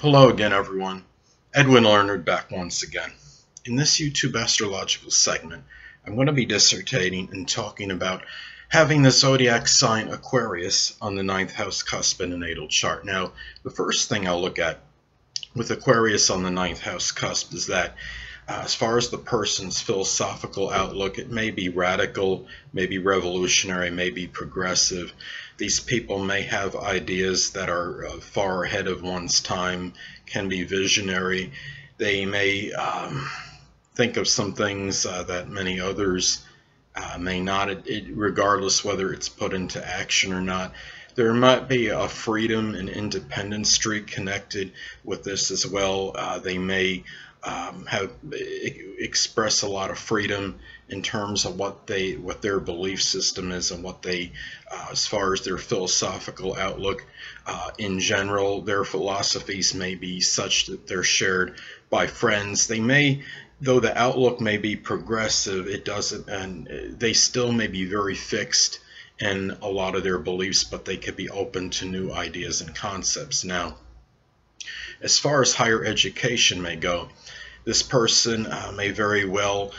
Hello again, everyone. Edwin Learnard back once again. In this YouTube astrological segment, I'm going to be dissertating and talking about having the zodiac sign Aquarius on the 9th house cusp in a natal chart. Now, the first thing I'll look at with Aquarius on the 9th house cusp is that as far as the person's philosophical outlook, it may be radical, may be revolutionary, may be progressive. These people may have ideas that are far ahead of one's time, can be visionary. They may think of some things that many others may not, regardless whether it's put into action or not. There might be a freedom and independence streak connected with this as well. They may express a lot of freedom in terms of what their belief system is and what they as far as their philosophical outlook in general. Their philosophies may be such that they're shared by friends. They may, though the outlook may be progressive, it doesn't, and they still may be very fixed in a lot of their beliefs, but they could be open to new ideas and concepts. Now, as far as higher education may go, this person may very well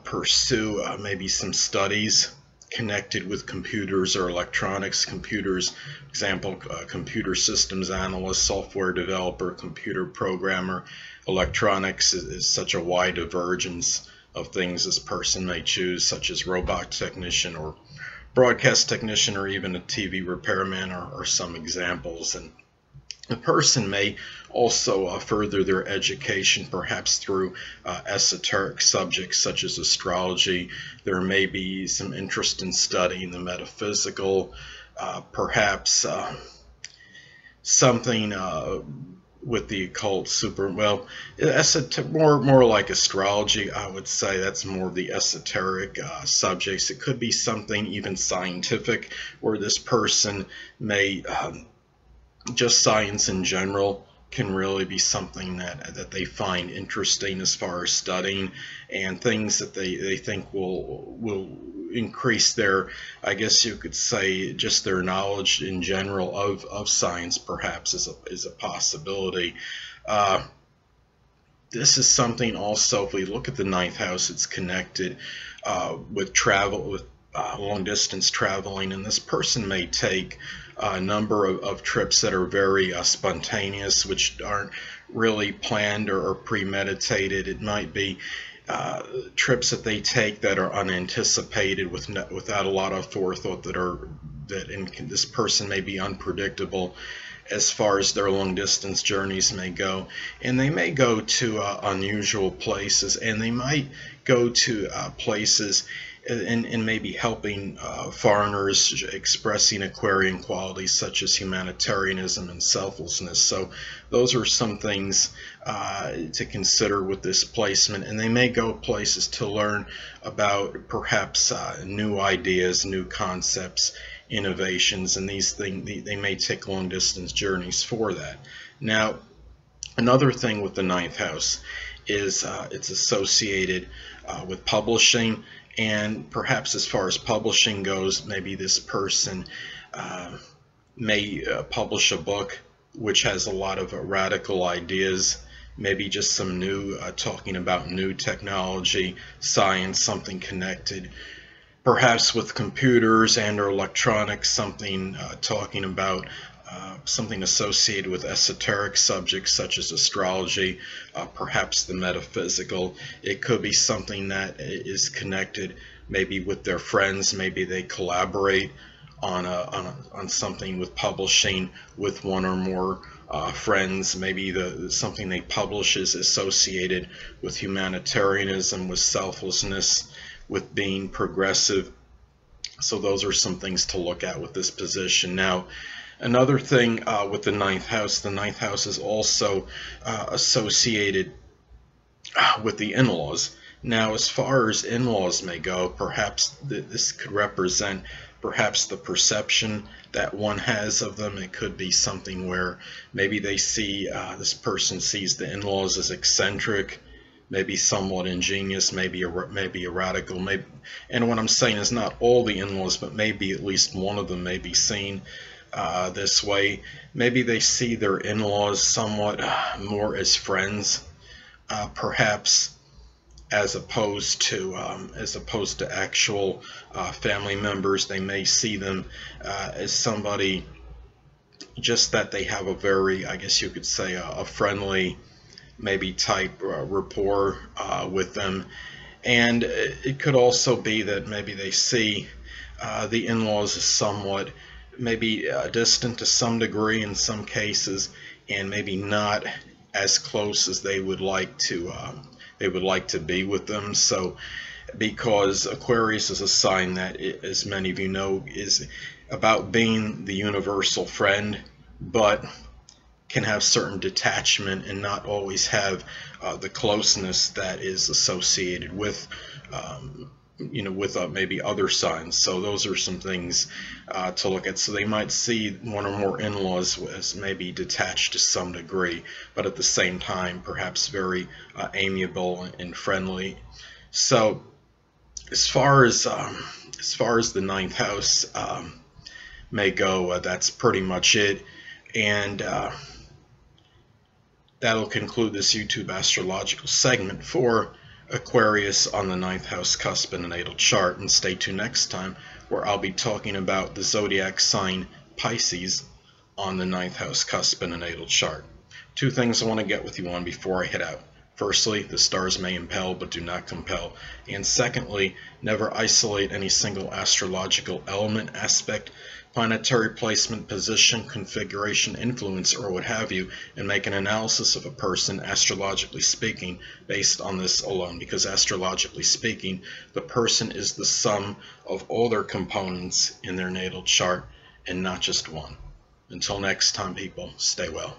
pursue maybe some studies connected with computers or electronics. Computers, example, computer systems analyst, software developer, computer programmer. Electronics is such a wide divergence of things this person may choose, such as robot technician or broadcast technician, or even a TV repairman are some examples. And the person may also further their education perhaps through esoteric subjects such as astrology. There may be some interest in studying the metaphysical, perhaps something with the occult, more like astrology. I would say that's more of the esoteric subjects. It could be something even scientific, where this person may just science in general can really be something that they find interesting as far as studying, and things that they think will increase their, I guess you could say, just their knowledge in general of science, perhaps is a possibility. This is something also, if we look at the 9th house, it's connected with travel, with long distance traveling, and this person may take a number of trips that are very spontaneous, which aren't really planned or premeditated. It might be trips that they take that are unanticipated, without a lot of forethought, this person may be unpredictable as far as their long distance journeys may go, and they may go to unusual places, and they might go to places and maybe helping foreigners, expressing Aquarian qualities such as humanitarianism and selflessness. So those are some things to consider with this placement, and they may go places to learn about perhaps new ideas, new concepts, innovations, and these things. They may take long distance journeys for that. Now, another thing with the 9th house is it's associated with publishing. And perhaps as far as publishing goes, maybe this person may publish a book which has a lot of radical ideas, maybe just some new, talking about new technology, science, something connected perhaps with computers and or electronics, something talking about something associated with esoteric subjects such as astrology, perhaps the metaphysical. It could be something that is connected maybe with their friends. Maybe they collaborate on something with publishing with one or more friends. Maybe something they publish is associated with humanitarianism, with selflessness, with being progressive. So those are some things to look at with this position. Now, another thing with the 9th house is also associated with the in-laws. Now, as far as in-laws may go, perhaps this could represent perhaps the perception that one has of them. It could be something where maybe they see, this person sees the in-laws as eccentric, maybe somewhat ingenious, maybe a radical, and what I'm saying is not all the in-laws, but maybe at least one of them may be seen this way. Maybe they see their in-laws somewhat more as friends, perhaps, as opposed to actual family members. They may see them as somebody just that they have a very, I guess you could say, a friendly, maybe type rapport with them. And it could also be that maybe they see the in-laws as somewhat maybe distant to some degree in some cases, and maybe not as close as they would like to be with them. So because Aquarius is a sign that, as many of you know, is about being the universal friend, but can have certain detachment and not always have the closeness that is associated with maybe other signs. So those are some things to look at. So they might see one or more in-laws as maybe detached to some degree, but at the same time perhaps very amiable and friendly. So as far as the ninth house may go, that's pretty much it. And that'll conclude this YouTube astrological segment for Aquarius on the ninth house cusp in the natal chart. And stay tuned next time, where I'll be talking about the zodiac sign Pisces on the ninth house cusp in the natal chart. Two things I want to get with you on before I head out. Firstly, the stars may impel but do not compel. And secondly, never isolate any single astrological element, aspect, planetary placement, position, configuration, influence, or what have you, and make an analysis of a person, astrologically speaking, based on this alone. Because astrologically speaking, the person is the sum of all their components in their natal chart, and not just one. Until next time, people, stay well.